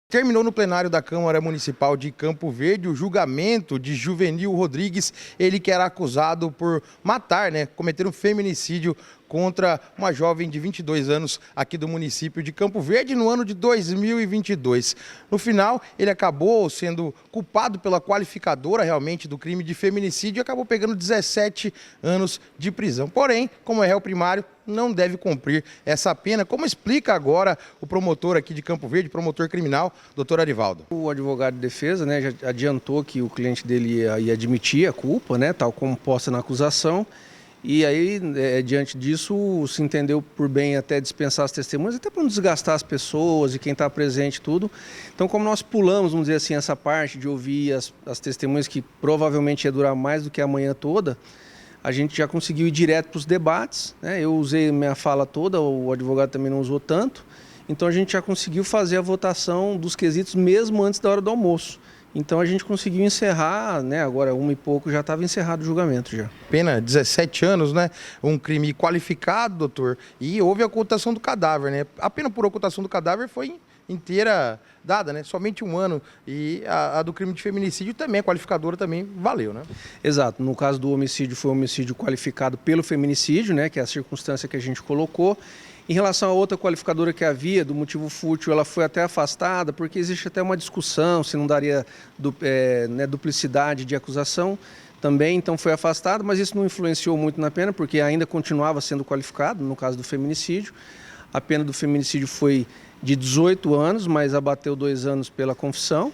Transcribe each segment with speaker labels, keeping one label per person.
Speaker 1: Terminou no plenário da Câmara Municipal de Campo Verde o julgamento de Juvenil Rodrigues, ele que era acusado por matar, cometer um feminicídio contra uma jovem de 22 anos aqui do município de Campo Verde no ano de 2022. No final, ele acabou sendo culpado pela qualificadora realmente do crime de feminicídio e acabou pegando 17 anos de prisão. Porém, como é réu primário, não deve cumprir essa pena, como explica agora o promotor aqui de Campo Verde, promotor criminal, doutor Arivaldo.
Speaker 2: O advogado de defesa já adiantou que o cliente dele ia admitir a culpa, tal como posta na acusação, e aí, diante disso, se entendeu por bem até dispensar as testemunhas, até para não desgastar as pessoas e quem está presente tudo. Então, como nós pulamos, vamos dizer assim, essa parte de ouvir as testemunhas, que provavelmente ia durar mais do que a manhã toda, a gente já conseguiu ir direto para os debates, Eu usei minha fala toda, o advogado também não usou tanto, então a gente já conseguiu fazer a votação dos quesitos mesmo antes da hora do almoço. Então a gente conseguiu encerrar, agora 1 e pouco já estava encerrado o julgamento já.
Speaker 1: Pena 17 anos, um crime qualificado, doutor, e houve a ocultação do cadáver, A pena por ocultação do cadáver foi inteira dada, somente 1 ano, e a do crime de feminicídio também, a qualificadora também valeu,
Speaker 2: Exato, no caso do homicídio foi um homicídio qualificado pelo feminicídio, que é a circunstância que a gente colocou. Em relação a outra qualificadora que havia, do motivo fútil, ela foi até afastada, porque existe até uma discussão se não daria duplicidade de acusação também, então foi afastada, mas isso não influenciou muito na pena, porque ainda continuava sendo qualificado, no caso do feminicídio. A pena do feminicídio foi de 18 anos, mas abateu 2 anos pela confissão,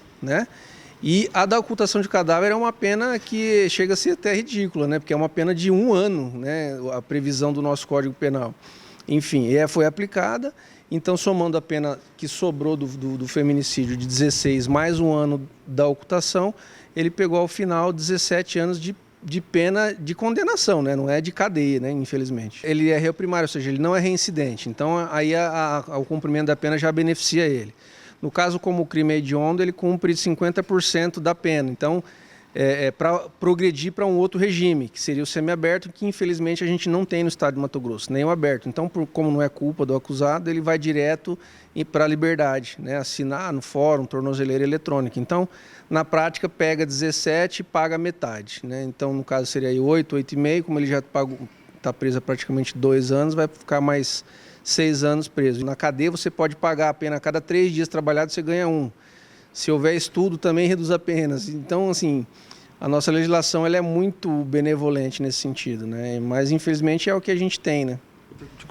Speaker 2: E a da ocultação de cadáver é uma pena que chega a ser até ridícula, Porque é uma pena de 1 ano, A previsão do nosso Código Penal. Enfim, foi aplicada, então somando a pena que sobrou do feminicídio de 16 mais 1 ano da ocultação, ele pegou ao final 17 anos de pena de condenação, não é de cadeia, infelizmente. Ele é réu primário, ou seja, ele não é reincidente, então aí o cumprimento da pena já beneficia ele. No caso, como o crime é hediondo, ele cumpre 50% da pena, então para progredir para um outro regime, que seria o semiaberto, que infelizmente a gente não tem no estado de Mato Grosso, nem o aberto. Então, como não é culpa do acusado, ele vai direto para a liberdade, assinar no fórum, tornozeleira eletrônica. Então, na prática, pega 17 e paga metade. Então, no caso, seria aí 8, 8,5, como ele já está preso há praticamente 2 anos, vai ficar mais 6 anos preso. Na cadeia, você pode pagar a pena a cada 3 dias trabalhados, você ganha 1. Se houver estudo, também reduz a pena. Então, assim, a nossa legislação ela é muito benevolente nesse sentido, Mas, infelizmente, é o que a gente tem,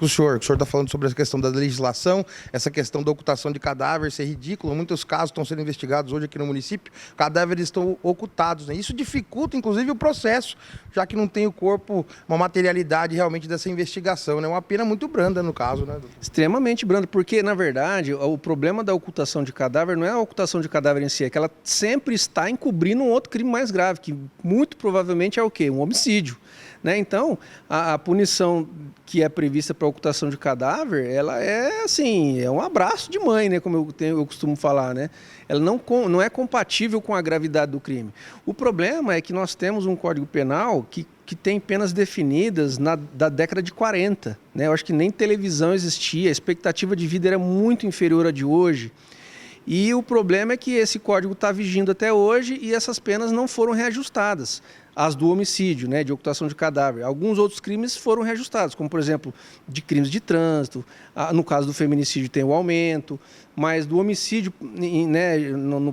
Speaker 1: O senhor está falando sobre essa questão da legislação, essa questão da ocultação de cadáveres ser ridículo. Muitos casos estão sendo investigados hoje aqui no município, cadáveres estão ocultados. Isso dificulta, inclusive, o processo, já que não tem o corpo, uma materialidade realmente dessa investigação. Uma pena muito branda no caso,
Speaker 2: Extremamente branda, porque, na verdade, o problema da ocultação de cadáver não é a ocultação de cadáver em si, é que ela sempre está encobrindo um outro crime mais grave, que muito provavelmente é o quê? Um homicídio. Então, a punição que é prevista para a ocultação de cadáver, ela é assim, é um abraço de mãe, como eu costumo falar, Ela não é compatível com a gravidade do crime. O problema é que nós temos um Código Penal que tem penas definidas da década de 40, Eu acho que nem televisão existia, a expectativa de vida era muito inferior à de hoje. E o problema é que esse código está vigindo até hoje e essas penas não foram reajustadas. As do homicídio, de ocultação de cadáver. Alguns outros crimes foram reajustados, como, por exemplo, de crimes de trânsito. No caso do feminicídio tem o aumento, mas do homicídio,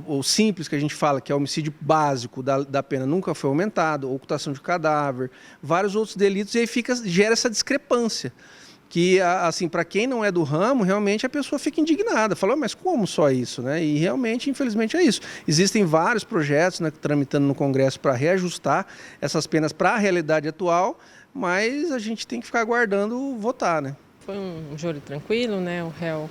Speaker 2: o simples que a gente fala, que é o homicídio básico da pena, nunca foi aumentado, ocultação de cadáver, vários outros delitos, e aí gera essa discrepância. Que, assim, para quem não é do ramo, realmente a pessoa fica indignada, fala, mas como só isso, E realmente, infelizmente, é isso. Existem vários projetos, tramitando no Congresso para reajustar essas penas para a realidade atual, mas a gente tem que ficar aguardando votar,
Speaker 3: Foi um júri tranquilo, o réu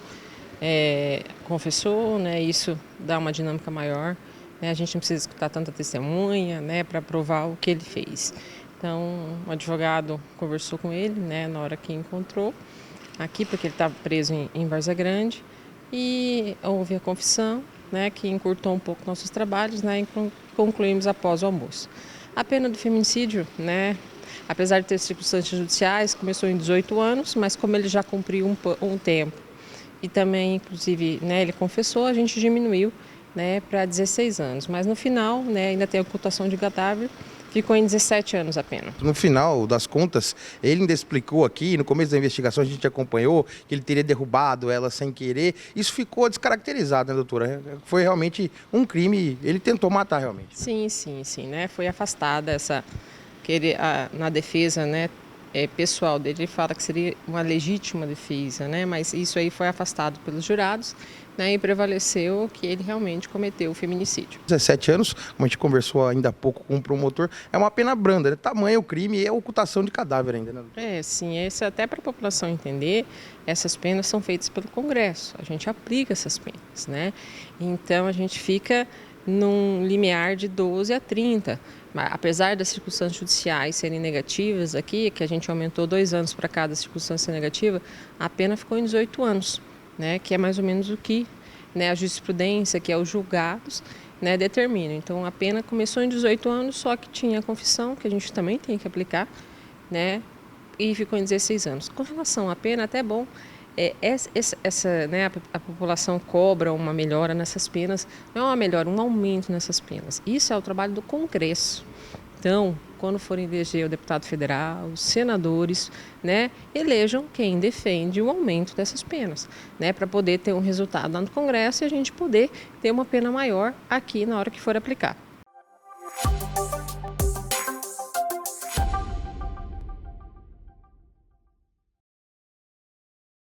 Speaker 3: confessou, isso dá uma dinâmica maior, A gente não precisa escutar tanta testemunha, para provar o que ele fez. Então, o advogado conversou com ele, na hora que encontrou, aqui, porque ele estava preso em Várzea Grande, e houve a confissão, que encurtou um pouco nossos trabalhos, e concluímos após o almoço. A pena do feminicídio, apesar de ter circunstâncias judiciais, começou em 18 anos, mas como ele já cumpriu um tempo e também, inclusive, né, ele confessou, a gente diminuiu, né, para 16 anos. Mas no final, né, ainda tem a ocultação de cadáver, ficou em 17 anos apenas.
Speaker 1: No final das contas, ele ainda explicou aqui, no começo da investigação a gente acompanhou, que ele teria derrubado ela sem querer. Isso ficou descaracterizado, né, doutora? Foi realmente um crime, ele tentou matar realmente.
Speaker 3: Sim, né, foi afastada essa, que ele, na defesa, né, pessoal dele, ele fala que seria uma legítima defesa, né, mas isso aí foi afastado pelos jurados, né, e prevaleceu que ele realmente cometeu o feminicídio.
Speaker 1: 17 anos, como a gente conversou ainda há pouco com o promotor, é uma pena branda, né? Tamanho o crime e é ocultação de cadáver ainda, né?
Speaker 3: Sim, esse até para a população entender, essas penas são feitas pelo Congresso, a gente aplica essas penas, né? Então a gente fica num limiar de 12 a 30. Mas, apesar das circunstâncias judiciais serem negativas aqui, que a gente aumentou 2 anos para cada circunstância negativa, a pena ficou em 18 anos, né, que é mais ou menos o que, né, a jurisprudência, que é os julgados, né, determina. Então a pena começou em 18 anos, só que tinha a confissão, que a gente também tem que aplicar, né, e ficou em 16 anos. Com relação à pena, até é bom, né, a população cobra uma melhora nessas penas, não é uma melhora, um aumento nessas penas. Isso é o trabalho do Congresso. Então, quando forem eleger o deputado federal, os senadores, né, elejam quem defende o aumento dessas penas, né, para poder ter um resultado lá no Congresso e a gente poder ter uma pena maior aqui na hora que for aplicar.